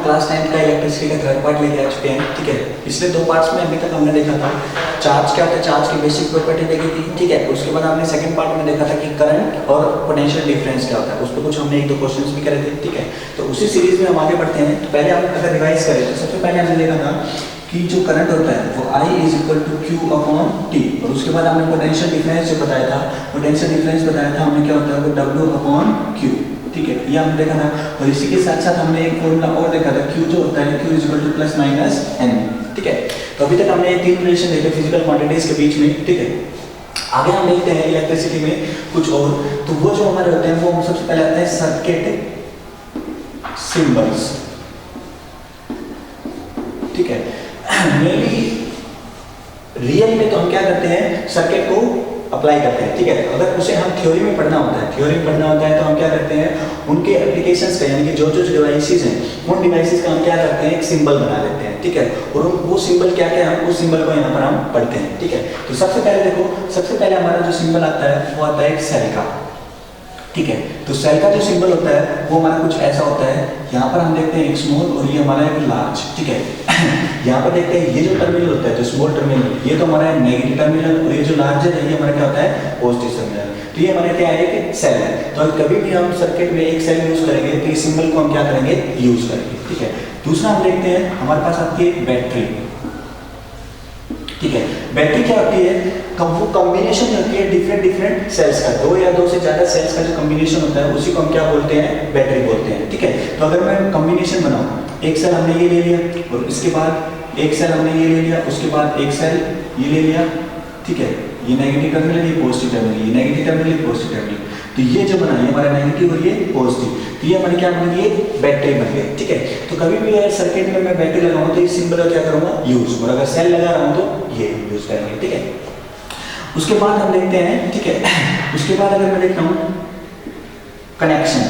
Class 10 का electricity का third part लेके आ चुके हैं। ठीक है, पिछले 2 पार्ट्स में अभी तक हमने देखा था चार्ज क्या होता है, चार्ज की बेसिक प्रॉपर्टी देखी थी। ठीक है, उसके बाद हमने सेकंड पार्ट में देखा था कि करंट और पोटेंशियल डिफरेंस क्या होता है, उस पर कुछ हमने 1-2 क्वेश्चंस भी करे थे। ठीक है, तो उसी सीरीज में हम आगे बढ़ते हैं। तो पहले हम अगर रिवाइज करें तो सबसे पहले हमने देखा था कि जो करंट होता है वो I = Q/T, और उसके बाद हमने पोटेंशियल डिफरेंस जो बताया था, पोटेंशियल डिफरेंस बताया था हमने क्या होता है वो W/Q। ठीक है, ये हमने देखा था। और इसी के साथ साथ हमने एक फॉर्मूला और देखा था, Q जो होता है Q = ±N। ठीक है, तो अभी तक हमने ये 3 रिलेशन देखे फिजिकल क्वांटिटीज के बीच में। ठीक है, आगे हम देखते हैं इलेक्ट्रिसिटी में कुछ और। तो वो जो हमारे होते हैं वो हम सबसे पहले आते हैं सर्किट सिंबल्स। ठीक है, मेनली रियल में तो हम क्या करते हैं, सर्किट को अप्लाई करते हैं। ठीक है, अगर उसे हम थ्योरी में पढ़ना होता है, तो हम क्या करते हैं उनके एप्लीकेशंस का, यानी कि जो जो डिवाइसेस हैं उन डिवाइसेस का हम क्या करते हैं एक सिंबल बना लेते हैं। ठीक है, और वो सिंबल क्या क्या है उस सिंबल को यहाँ पर हम पढ़ते हैं। ठीक है, तो सबसे पहले देखो, सबसे पहले हमारा जो सिंबल आता है वो आता है एक सेल का। ठीक है, तो सेल का जो सिंबल होता है वो हमारा कुछ ऐसा होता है। यहाँ पर हम देखते हैं एक स्मॉल और ये हमारा एक लार्ज। ठीक है, यहाँ पर देखते हैं ये जो टर्मिनल होता है, जो स्मॉल टर्मिनल, ये तो हमारा है नेगेटिव टर्मिनल, और ये जो लार्ज है ये हमारा क्या होता है पॉजिटिव टर्मिनल। तो ये हमारा क्या है कि सेल है। तो कभी भी हम सर्किट में एक सेल यूज करेंगे तो इस सिंबल को हम क्या करेंगे यूज करेंगे। ठीक है, दूसरा हम देखते हैं हमारे पास आती है बैटरी। ठीक है, बैटरी क्या होती है, वो कॉम्बिनेशन होती है डिफरेंट सेल्स का, 2 या 2 से ज्यादा सेल्स का जो कॉम्बिनेशन होता है उसी को हम क्या बोलते हैं बैटरी बोलते हैं। ठीक है, तो अगर मैं कॉम्बिनेशन बनाऊं, एक सेल हमने ये ले लिया और इसके बाद एक सेल हमने ये ले लिया, उसके बाद एक सेल ये ले लिया। ठीक है, ये नेगेटिव टर्मिनल, ये पॉजिटिव टर्मिनल, ये नेगेटिव टर्मिनल, ये पॉजिटिव टर्मिनल। तो ये जो बना ये हमारा नेगेटिव और ये पॉजिटिव, तो ये हमारे क्या बन गई बैटरी बन गई। ठीक है, तो कभी भी अगर सर्किट में मैं बैटरी लगाऊं तो इस सिंबल का क्या करूंगा यूज, और अगर सेल लगा रहा हूं तो ये यूज करेंगे। ठीक है, उसके बाद हम देखते हैं। ठीक है, उसके बाद अगर मैं देखता हूं कनेक्शन।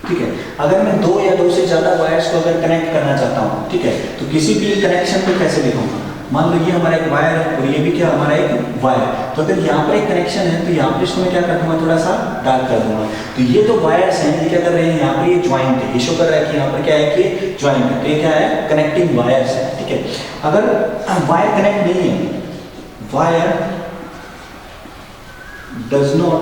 ठीक है, अगर मैं 2 या 2 से ज्यादा वायर्स को अगर कनेक्ट करना चाहता हूं, ठीक है, तो किसी भी कनेक्शन को कैसे लिखूंगा, मान लो ये हमारा एक वायर है और ये भी क्या हमारा एक वायर। तो अगर यहाँ पर एक कनेक्शन है तो यहाँ पर इसको मैं क्या कर दूंगा थोड़ा सा डार्क कर दूंगा। तो ये जो वायर्स हैं ये क्या कर रहे हैं, यहाँ पर ये ज्वाइंट है, ये शो कर रहा है कि यहाँ पर क्या है कि ज्वाइंट है। तो ये क्या है कनेक्टिंग वायर्स है। ठीक है, अगर वायर कनेक्ट नहीं है, वायर डज नॉट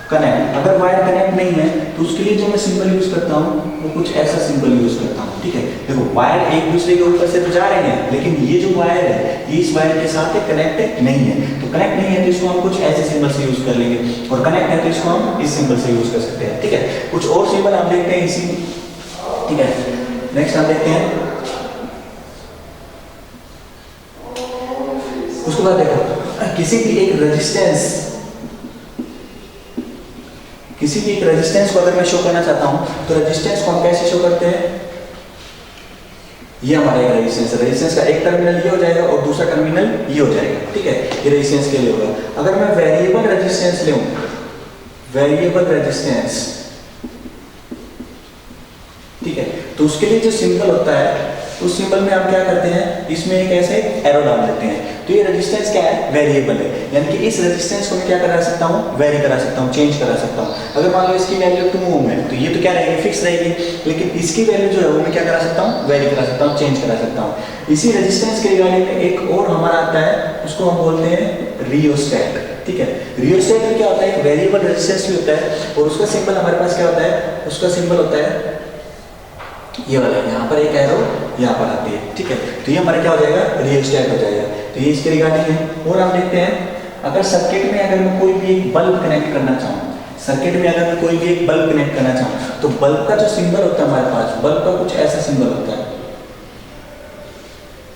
कनेक्ट, अगर वायर कनेक्ट नहीं है तो उसके लिए जो मैं सिंबल यूज करता हूँ वो कुछ ऐसा सिंबल यूज करता हूँ। ठीक है, देखो वायर एक दूसरे के ऊपर से तो जा रहे हैं, लेकिन ये जो वायर है ये इस वायर के साथ कनेक्ट नहीं है। तो कनेक्ट नहीं है तो इसको हम कुछ ऐसे सिंबल से यूज कर लेंगे, और कनेक्ट है तो इसको हम इस सिंबल से यूज कर सकते हैं। ठीक है, कुछ और सिंबल हम देखते हैं इसी। ठीक है, नेक्स्ट हम देखते हैं, उसके बाद देखो किसी भी एक रेजिस्टेंस, किसी भी एक रेजिस्टेंस को अगर मैं शो करना चाहता हूं तो रेजिस्टेंस को हम कैसे शो करते हैं, ये हमारा एक रेजिस्टेंस है। रेजिस्टेंस का एक टर्मिनल ये हो जाएगा और दूसरा टर्मिनल ये हो जाएगा। ठीक है, ये रेजिस्टेंस के लिए होगा। अगर मैं वेरिएबल रेजिस्टेंस लूं, वेरिएबल रेजिस्टेंस, ठीक है, तो उसके लिए जो सिंबल होता है उस सिंबल में हम क्या करते हैं, इसमें एक ऐसे एरो डाल देते हैं। तो ये रेजिस्टेंस क्या है, वेरिएबल है, यानी कि इस रेजिस्टेंस को मैं क्या करा सकता हूँ, वेरी करा सकता हूँ, चेंज करा सकता हूँ। अगर मान लो इसकी वैल्यू 2 ओम है तो ये तो क्या रहेगी फिक्स रहेगी, लेकिन इसकी वैल्यू जो है वो मैं क्या करा सकता हूँ, वेरी करा सकता हूँ, चेंज करा सकता हूँ। इसी रेजिस्टेंस के रिगार्डिंग में एक और हमारा आता है, उसको हम बोलते हैं रियोस्टेट। ठीक है, रियोस्टेट में क्या होता है, एक वेरिएबल रेजिस्टेंस भी होता है और उसका सिंबल हमारे पास क्या होता है, उसका सिंबल होता है ये वाला, यहाँ पर एक एरो यहाँ पर आती है। ठीक है, तो ये हमारा क्या हो जाएगा रियोस्टेट हो जाएगा। तो ये इसके रिगार्डिंग है। और हम देखते हैं अगर सर्किट में अगर मैं कोई भी एक बल्ब कनेक्ट करना चाहूँ, सर्किट में अगर मैं कोई भी एक बल्ब कनेक्ट करना चाहूँ तो बल्ब का जो सिंबल होता है हमारे पास, बल्ब का कुछ ऐसा सिंबल होता है।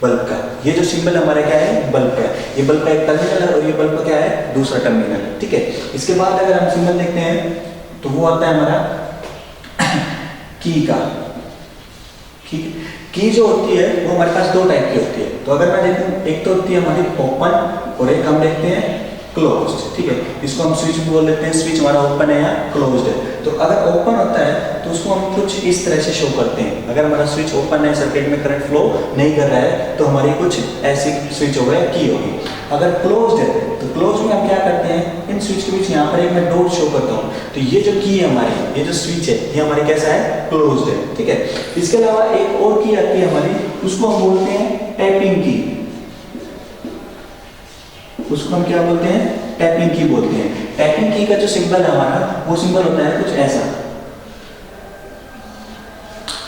बल्ब का ये जो सिंबल हमारा क्या है, बल्ब का, ये बल्ब का एक टर्मिनल है और ये बल्ब का क्या है दूसरा टर्मिनल। ठीक है, इसके बाद अगर हम सिंबल देखते हैं तो वो आता है हमारा की का। ठीक है, की जो होती है वो हमारे पास 2 टाइप की होती है। तो अगर मैं देखूं, एक तो होती है हमारी ओपन और एक हम देखते हैं क्लोज्ड, ठीक है। इसको हम स्विच बोल देते हैं, स्विच हमारा ओपन है या क्लोज्ड है। तो अगर ओपन होता है तो उसको हम कुछ इस तरह से शो करते हैं। अगर हमारा स्विच ओपन है, सर्किट में करंट फ्लो नहीं कर रहा है, तो हमारी कुछ ऐसी स्विच होगा या की होगी। अगर क्लोज्ड है तो क्लोज में हम क्या करते हैं, इन स्विच के बीच यहाँ पर एक मैं डॉट शो करता हूँ, तो ये जो की है हमारी, ये जो स्विच है, ये हमारी कैसा है, क्लोज्ड है, ठीक है। इसके अलावा एक और की आती है हमारी, उसको हम बोलते हैं टैपिंग की। उसको हम क्या बोलते हैं, टैपिंग की बोलते हैं। टैपिंग की का जो सिंबल है हमारा, वो सिंबल होता है कुछ ऐसा,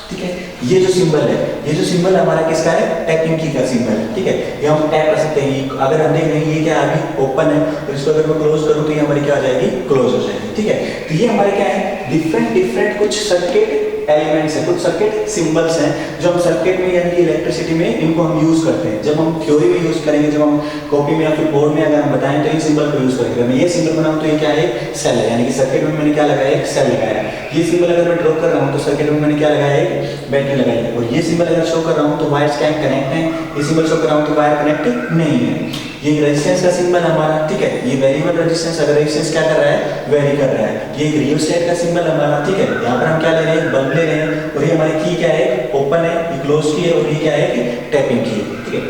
ठीक है। ये जो सिंबल है, ये जो सिंबल हमारा किसका है, टैपिंग की का सिंबल है, ठीक है। ये हम टैप कर सकते हैं। अगर हम देख रहे हैं ये क्या है, अभी ओपन है, तो इसको अगर मैं क्लोज करूं तो ये हमारी क्या हो जाएगी, क्लोज हो जाएगी, ठीक है। तो ये हमारे क्या है, डिफरेंट कुछ सर्किट एलिमेंट्स हैं, कुछ सर्किट सिंबल्स हैं, जो हम सर्किट में यानी कि इलेक्ट्रिसिटी में इनको हम यूज करते हैं। जब हम थ्योरी में यूज करेंगे, जब हम कॉपी में या फिर बोर्ड में अगर हम बताएं तो इन सिंबल को यूज करेंगे। मैं ये सिंबल बनाऊं तो ये क्या है, सेल है, यानी कि सर्किट में मैंने क्या लगाया, एक सेल लगाया। ये सिंबल अगर मैं ड्रॉ कर रहा हूं तो सर्किट में मैंने क्या लगाया, एक बैटरी लगाई है। और ये सिंबल अगर शो कर रहा हूं तो वायर्स क्या कनेक्ट है, ये सिंबल शो कर रहा हूं तो वायर कनेक्ट नहीं है। ये रेजिस्टेंस का सिंबल हमारा, ठीक है, ये वेरिएबल रेजिस्टेंस, अगर रेजिस्टेंस क्या कर रहा है, वेरी कर रहा है। ये एक रियोस्टेट का सिंबल हमारा, ठीक है। यहाँ पर हम क्या ले रहे हैं, बल्ब ले रहे हैं, और ये हमारी की क्या है, ओपन है, ये क्लोज की है, और ये क्या है, टैपिंग की है, ठीक है।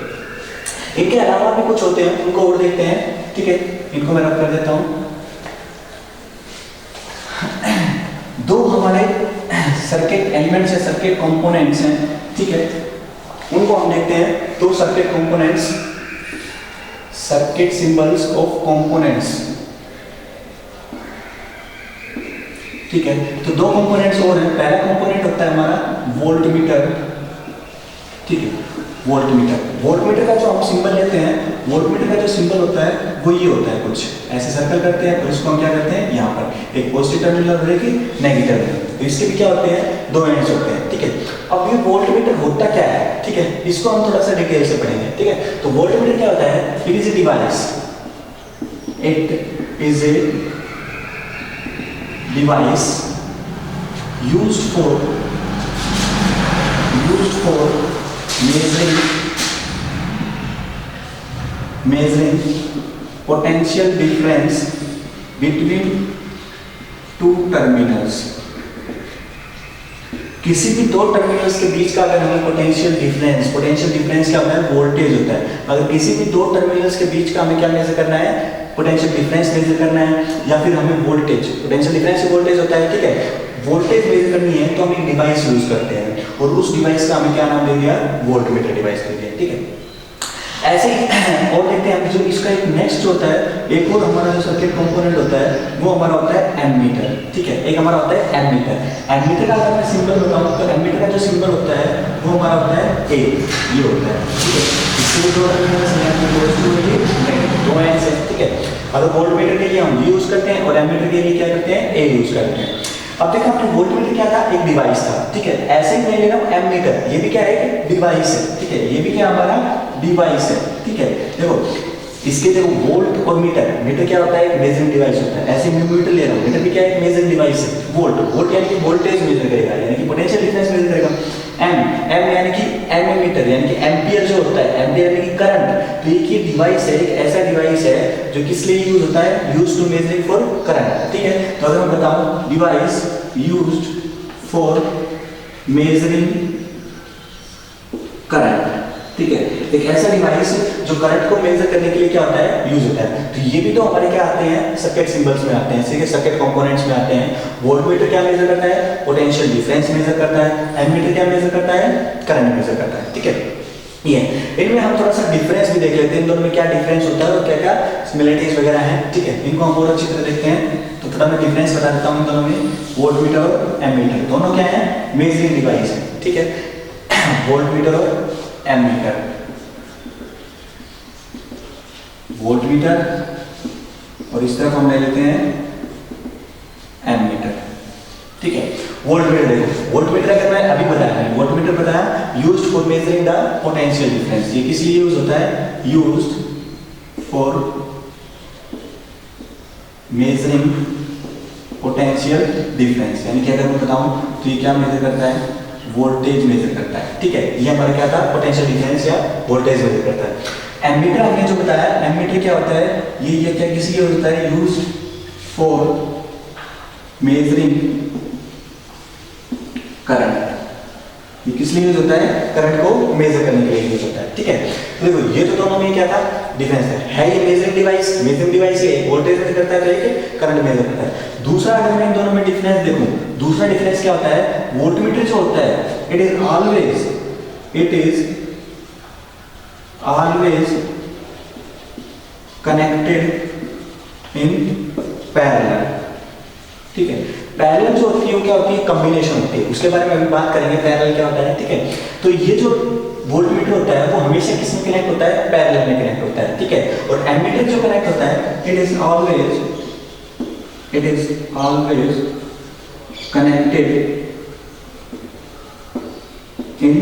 इनके अलावा भी कुछ होते हैं, उनको और देखते हैं, ठीक है। इनको मैं रख कर देता हूँ। दो हमारे सर्किट एलिमेंट्स हैं, सर्किट कंपोनेंट्स हैं, ठीक है। उनको हम देखते हैं, दो circuit components, circuit symbols of components, ठीक है। तो दो कंपोनेंट्स और हैं। पहला कंपोनेंट होता है हमारा वोल्टमीटर, ठीक है, वोल्टमीटर। वोल्टमीटर का जो हम सिंबल लेते हैं, वोल्टमीटर का जो सिंबल होता है वो ये होता है, कुछ ऐसे सर्कल करते हैं, और इसको हम क्या करते हैं, यहाँ पर एक पॉजिटिव टर्मिनल और एक नेगेटिव टर्मिनल, तो इसके भी क्या होते हैं, दो एंड्स होते हैं, ठीक है। अब ये वोल्टमीटर होता क्या है, ठीक है, इसको हम थोड़ा सा डिटेल से पढ़ेंगे, ठीक है। तो वोल्टमीटर क्या होता है, it is a device, it is a device used for measuring potential difference between two terminals। किसी भी दो टर्मिनल्स के बीच का अगर हमें पोटेंशियल डिफरेंस क्या होता है, वोल्टेज होता है। अगर किसी भी दो टर्मिनल्स के बीच का हमें क्या मेजर करना है, पोटेंशियल डिफरेंस मेजर करना है, या फिर हमें वोल्टेज, पोटेंशियल डिफरेंस से वोल्टेज होता है, ठीक है, वोल्टेज मेजर करनी है, तो हम एक डिवाइस यूज करते हैं, और उस डिवाइस का हमें क्या नाम दे दिया, वोल्टमीटर डिवाइस दे दिया, ठीक है। ऐसे ही और देखते हैं जो इसका एक नेक्स्ट होता है, एक और हमारा जो सर्किट कंपोनेंट होता है वो हमारा होता है एमीटर, ठीक है। एक हमारा होता है एमीटर। एमीटर का अगर मैं सिंबल बताऊं तो एमीटर का जो सिंबल होता है वो हमारा होता है ए, ये होता है, ठीक है। इसके दो टर्मिनल्स हैं, दो एंड्स हैं, ठीक है। अगर वोल्टमीटर के लिए हम यूज करते हैं और एमीटर के लिए क्या करते हैं, ए यूज करते हैं। अब देखो आपने वोल्टमीटर क्या था, एक डिवाइस था, ठीक है। ऐसे ही मैं ले रहा हूं एमीटर, ये भी क्या है, एक डिवाइस है, ठीक है। ये भी क्या हमारा डिवाइस है, ठीक है। देखो इसके देखो वोल्ट और मीटर, मीटर क्या होता है, एक मेजरिंग डिवाइस होता है। ऐसे मैं मीटर ले रहा हूं, मीटर भी क्या है, एक मेजरिंग डिवाइस है। वोल्ट यानी कि वोल्टेज मेजर करेगा, यानी कि पोटेंशियल डिफरेंस मेजर करेगा। एम यानी कि एमीटर, यानी कि एम्पियर जो होता है, एम्पियर यानी कि करंट। तो ये डिवाइस है, एक ऐसा डिवाइस है जो किस लिए यूज होता है, used to measuring for current, ठीक है। तो अगर मैं बताऊं device used for measuring current, ठीक है, एक ऐसा डिवाइस जो करंट को मेजर करने के लिए क्या होता है, यूज होता है। तो ये भी तो हमारे क्या आते हैं, सर्किट सिंबल्स में आते हैं, ठीक है, सर्किट कंपोनेंट्स में आते हैं। वोल्टमीटर क्या मेजर करता है, पोटेंशियल डिफरेंस मेजर करता है। एमीटर क्या मेजर करता है, करंट मेजर करता है, ठीक है। ये इनमें हम थोड़ा सा डिफरेंस भी देख लेते हैं, इन दोनों में क्या डिफरेंस होता है और क्या क्या सिमिलरिटीज वगैरह हैं, ठीक है। इनको हम और अच्छी तरह देखते हैं। तो थोड़ा मैं डिफरेंस बता देता हूं इन दोनों में। वोल्टमीटर और एमीटर दोनों क्या है, मेजरिंग डिवाइस है, ठीक है। वोल्टमीटर और एमीटर, वोल्टमीटर और इस तरफ हम ले लेते हैं एमीटर, ठीक है। वोल्टमीटर देखो, वोल्टमीटर अगर मैं अभी बताया, वोल्टमीटर बताया used for measuring the potential difference. ये किस लिए यूज होता है, used for measuring potential difference, यानी कि अगर मैं बताऊं तो ये क्या मेजर करता है, वोल्टेज मेजर करता है, ठीक है। ये हमारा क्या था, पोटेंशियल डिफरेंस या वोल्टेज मेजर करता है। एमीटर हमने जो बताया, एमीटर क्या होता है, ये क्या किसी लिए होता है, यूज फॉर मेजरिंग करंट। ये किस लिए यूज होता है, करंट को मेजर करने के लिए यूज होता है, ठीक है। तो देखो ये तो दोनों में क्या था, डिफरेंस है ये मेजरिंग डिवाइस, ये वोल्टेज मेजर करता है, तो एक करंट मेजर करता है। दूसरा अगर मैं इन दोनों में डिफरेंस देखूं, दूसरा डिफरेंस क्या होता है, वोल्टमीटर जो होता है it is always connected in parallel, ठीक है। पैरेलल जो होती है वो क्या होती है, कॉम्बिनेशन होती है, उसके बारे में अभी बात करेंगे पैरेलल क्या होता है, ठीक है। तो ये जो वोल्टमीटर होता है वो हमेशा किस में कनेक्ट होता है, पैरेलल में कनेक्ट होता है, ठीक है। और एमीटर जो कनेक्ट होता है it is always connected in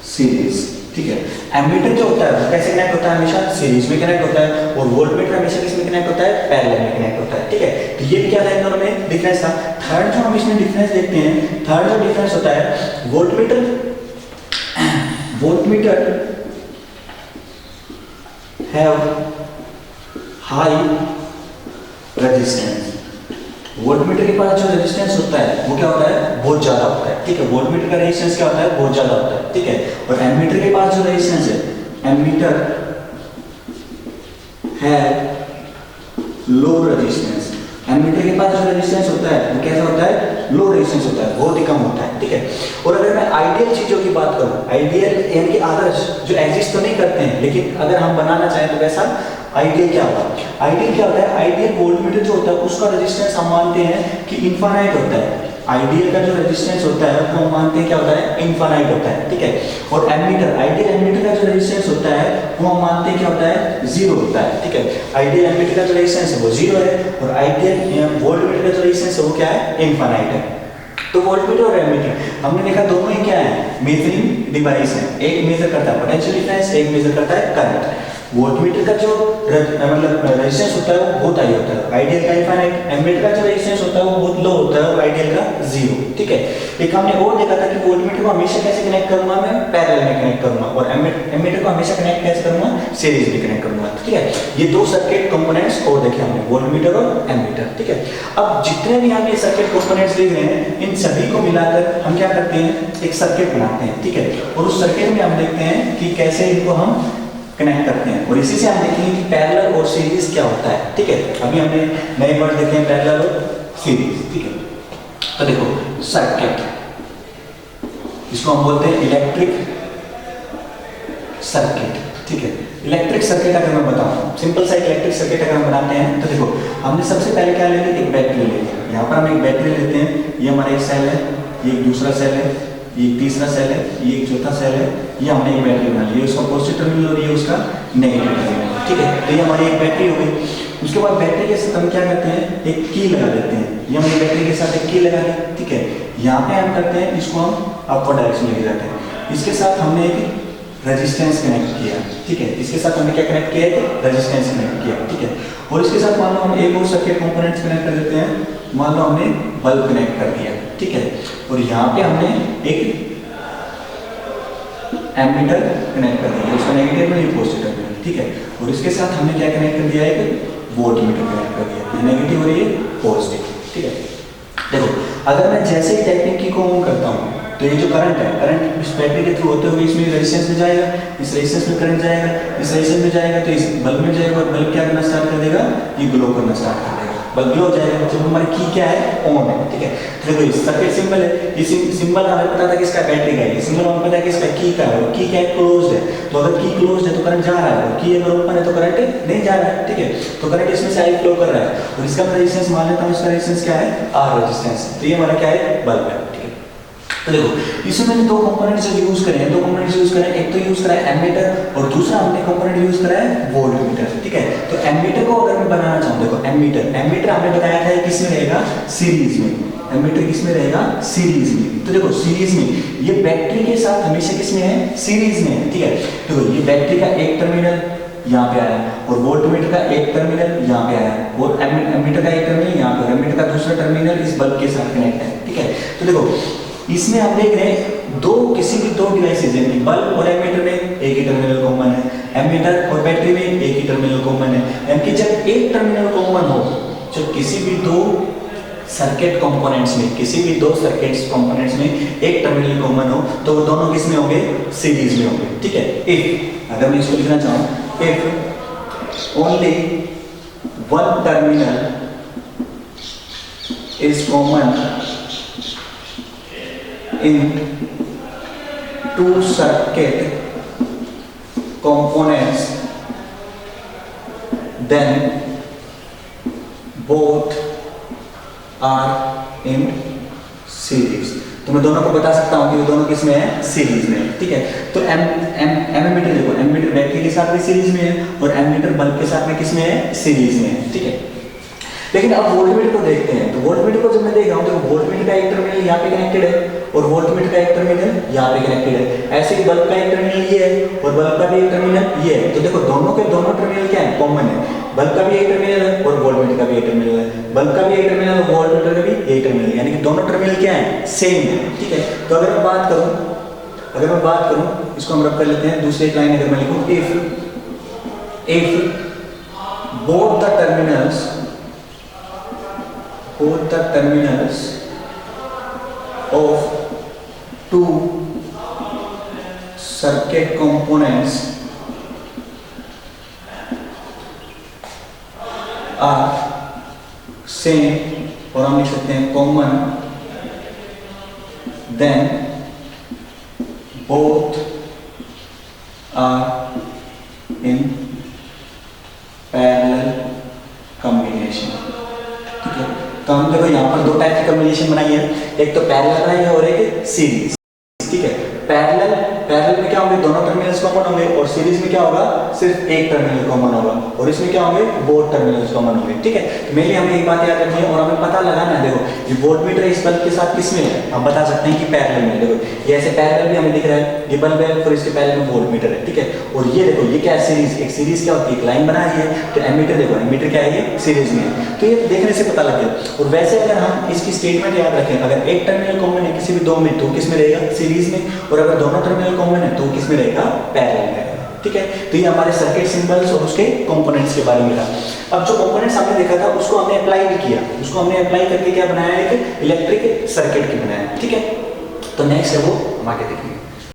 series, ठीक है। एमीटर जो होता है वो कैसे कनेक्ट होता है, हमेशा सीरीज में कनेक्ट होता है, और वोल्टमीटर हमेशा किस में कनेक्ट होता है, पैरेलल में कनेक्ट होता है, ठीक है। तो ये क्या था इन दोनों में डिफरेंस था। थर्ड जो हम इसमें डिफरेंस देखते हैं, थर्ड जो डिफरेंस होता है, voltmeter have high resistance. Voltmeter के पास जो रेजिस्टेंस होता है वो क्या होता है, बहुत ज्यादा होता है, ठीक है। वोल्टमीटर का रेजिस्टेंस क्या होता है, बहुत ज्यादा होता है, ठीक है। और एमीटर के पास जो रेजिस्टेंस है, एमीटर है लो रेजिस्टेंस। एमीटर के पास जो रेजिस्टेंस होता है वो कैसा होता है, लो रेजिस्टेंस होता है, बहुत ही कम होता है, ठीक है। और अगर मैं आइडियल चीजों की बात करूं, आइडियल यानी कि आदर्श जो एग्जिस्ट तो नहीं करते हैं लेकिन अगर हम बनाना चाहें तो वैसा आइडियल क्या होता है, आइडियल क्या होता है, आइडियल वोल्टमीटर जो होता है उसका रेजिस्टेंस हम मानते हैं कि इनफाइनाइट होता है। आइडियल का जो रेजिस्टेंस होता है वो हम मानते हैं क्या होता है, इनफाइनाइट होता है, ठीक है। और एमीटर, आइडियल एमीटर का जो रेजिस्टेंस होता है वो हम मानते हैं क्या होता है, जीरो होता है, ठीक है। आइडियल एमीटर का जो रेजिस्टेंस है वो जीरो है, और आइडियल वोल्टमीटर का जो रेजिस्टेंस है वो क्या है, इनफाइनाइट है। तो वोल्टमीटर और एमीटर हमने देखा दोनों ही क्या है, मेजरिंग डिवाइस है। एक मेजर करता है पोटेंशियल डिफरेंस, एक मेजर करता है करंट। वोल्टमीटर का जो मतलब रेजिस्टेंस होता है वो बहुत हाई होता है, आइडियल का इनफाइनाइट। एमीटर का जो रेजिस्टेंस होता है वो बहुत लो होता है, और आइडियल का जीरो, ठीक है। एक हमने और देखा था कि वोल्टमीटर को हमेशा कैसे कनेक्ट करूंगा, मैं पैरेलल में कनेक्ट करूंगा, और एमीटर को हमेशा कनेक्ट कैसे करूंगा, सीरीज में कनेक्ट करूंगा, ठीक है। ये दो सर्किट कंपोनेंट्स और देखे हमने, वोल्टमीटर और एमीटर, ठीक है। अब जितने भी हम ये सर्किट कंपोनेंट्स देख रहे हैं इन सभी को मिलाकर हम क्या करते हैं, एक सर्किट बनाते हैं, ठीक है। और उस सर्किट में हम देखते हैं कि कैसे इनको हम कनेक्ट करते हैं, और इसी से हम देखेंगे कि पैरेलल और सीरीज क्या होता है, ठीक है। अभी हमने नए वर्ड देखे हैं, पैरेलल और सीरीज, ठीक है। तो देखो सर्किट, इसको हम बोलते हैं इलेक्ट्रिक सर्किट, ठीक है। इलेक्ट्रिक सर्किट अगर मैं बताऊं, सिंपल सा इलेक्ट्रिक सर्किट अगर हम बनाते हैं तो देखो हमने सबसे पहले क्या ले लिया, एक बैटरी ले लिया। यहाँ पर हम एक बैटरी लेते हैं, ये हमारा एक सेल है, ये एक दूसरा सेल है, ये एक तीसरा सेल है, ये एक चौथा सेल है, ये हमने एक बैटरी बना ली, उसका पॉजिटिव टर्मिनल और ये उसका नेगेटिव टर्मिनल, ठीक है। तो ये हमारी एक बैटरी हो गई। उसके बाद बैटरी के साथ हम क्या करते हैं, एक की लगा देते हैं। ये हमने बैटरी के साथ एक की लगा दी, ठीक है। यहाँ पे हम करते हैं, इसको हम अपवर्ड डायरेक्शन लेके जाते हैं। इसके साथ हमने एक रेजिस्टेंस कनेक्ट किया, ठीक है। इसके साथ हमने क्या कनेक्ट किया, रेजिस्टेंस कनेक्ट किया, ठीक है। और इसके साथ मान लो हम एक और सर्किट कंपोनेंट्स कनेक्ट कर देते हैं, मान लो हमने बल्ब कनेक्ट कर दिया, ठीक है। और यहाँ पे हमने एक एमीटर कनेक्ट कर दिया, उसका नेगेटिव में, ये पॉजिटिव में, ठीक है। और इसके साथ हमने क्या कनेक्ट कर दिया, एक वोल्टमीटर कनेक्ट कर दिया, ये नेगेटिव और ये पॉजिटिव, ठीक है। देखो अगर मैं जैसे ही टेक्निक को ऑन करता हूँ तो ये जो करंट है, करंट इस बैटरी के थ्रू होते हुए इसमें रेजिस्टेंस में जाएगा, इस रेजिस्टेंस में करंट जाएगा, इस रेजिस्टेंस में जाएगा तो इस बल्ब में जाएगा, और बल्ब क्या करना स्टार्ट कर देगा, ये ग्लो करना स्टार्ट कर देगा, बल्ब ग्लो हो जाएगा। मतलब हमारी की क्या है, ऑन है, ठीक है। तो देखो इस सर्किट सिंबल है, ये सिंबल हमें पता था किसका, बैटरी का है, ये सिंबल हमें पता है किसका, की का है, और की क्या है, क्लोज्ड है। तो अगर की क्लोज्ड है तो करंट जा रहा है, और की अगर ओपन है तो करंट नहीं जा रहा है, ठीक है। तो करंट इसमें से आई फ्लो कर रहा है, और इसका रेजिस्टेंस मान लेता हूं, इसका रेजिस्टेंस क्या है, आर रेजिस्टेंस। तो ये हमारा क्या है, बल्ब है, ठीक है। तो देखो इसमें मैंने दो कंपोनेंट्स यूज करे हैं, दो कंपोनेंट्स यूज करे हैं, एक तो यूज करा है एमीटर, और दूसरा हमने कंपोनेंट यूज करा है वोल्टमीटर, ठीक है। तो एमीटर को अगर मैं बनाना चाहूं, देखो एमीटर हमने बताया था किसमें रहेगा, सीरीज में। एमीटर किसमें रहेगा, सीरीज में। तो देखो सीरीज में ये बैटरी के साथ हमेशा किसमें है, सीरीज में है, ठीक है। तो ये बैटरी का एक टर्मिनल यहाँ पे आया, और वोल्टमीटर का एक टर्मिनल यहाँ पे आया, और एमीटर का एक टर्मिनल यहाँ पे, एमीटर का दूसरा टर्मिनल इस बल्ब के साथ कनेक्ट है, ठीक है। तो देखो इसमें हम देख रहे हैं किसी भी दो डिवाइसेज हैं, बल्ब और एमीटर में एक ही टर्मिनल कॉमन है, एमीटर और बैटरी में एक ही टर्मिनल कॉमन है। यानी कि जब एक टर्मिनल कॉमन हो, जब किसी भी दो सर्किट कंपोनेंट्स में, किसी भी दो सर्किट्स कंपोनेंट्स में एक टर्मिनल कॉमन हो, तो वो दोनों किस में होंगे, सीरीज में होंगे। ठीक है, इफ अगर मैं इसको लिखना चाहूँ, if only one terminal is common in two circuit components, then both are in series। तो मैं दोनों को बता सकता हूं कि वो दोनों किस में है, सीरीज में। ठीक है, तो एमीटर देखो, एमीटर बैटरी के साथ में सीरीज में है और एमीटर बल्ब के साथ में किस में है, सीरीज में है। ठीक है, लेकिन अब वोल्टमीटर को देखते हैं। तो वोल्टमीटर को जब मैं देख रहा हूं, तो वोल्टमीटर का एक टर्मिनल यहाँ पे कनेक्टेड है और वोल्टमीटर का एक टर्मिनल यहाँ पे कनेक्टेड है। ऐसे ही बल्ब का एक टर्मिनल ये है और बल्ब का भी एक टर्मिनल ये है। तो देखो दोनों के दोनों टर्मिनल क्या है, कॉमन है। बल्ब का भी एक टर्मिनल है और वोल्टमीटर का भी एक टर्मिनल है। बल्ब का भी एक टर्मिनल और वोल्टमीटर का भी एक टर्मिनल है, यानी कि दोनों टर्मिनल क्या है, सेम है। ठीक है, तो अगर मैं बात करूं इसको हम रब कर लेते हैं। दूसरी एक लाइन अगर मैं लिखूं, if both the terminals of two circuit components are same, और हम लिख सकते हैं common, then both are in parallel combination. ठीक है, तो हम देखो यहाँ पर दो टाइप की कॉम्बिनेशन बनाई है, एक तो पैरेलल बनाई है और एक सीरीज। ठीक है, पैरेलल में क्या होंगे, दोनों टर्मिनल्स कॉमन होंगे और सीरीज में क्या होगा, सिर्फ एक टर्मिनल कॉमन होगा और इसमें क्या होंगे, बोथ टर्मिनल्स कॉमन होंगे। ठीक है, तो मेनली हमें एक बात याद रखनी है और हमें पता लगाना है। देखो ये वोल्टमीटर इस बल्ब के साथ किस में है, हम बता सकते हैं कि पैरेलल में। देखो ये ऐसे पैरेलल भी हमें दिख रहा है, ये बल्ब है और इसके पैरेलल में वोल्टमीटर है। ठीक है, और ये देखो ये क्या है, सीरीज। एक सीरीज क्या होती है, एक लाइन बना रही है। तो एमीटर देखो, एमीटर क्या है, ये सीरीज में है। तो ये देखने से पता लग गया। और वैसे अगर हम इसकी स्टेटमेंट याद रखें, अगर एक टर्मिनल कॉमन है किसी भी दो में, तो किस में रहेगा, सीरीज में, और अगर दोनों टर्मिनल कॉमन है तो किस में रहेगा, पैरेलल में। ठीक है, तो ये हमारे सर्किट सिंबल्स और उसके कंपोनेंट्स के बारे में था। अब जो कंपोनेंट्स हमने देखा था उसको हमने अप्लाई भी किया, उसको हमने अप्लाई करके क्या बनाया, एक इलेक्ट्रिक सर्किट की बनाया। ठीक है, तो नेक्स्ट है वो हम आगे देखेंगे।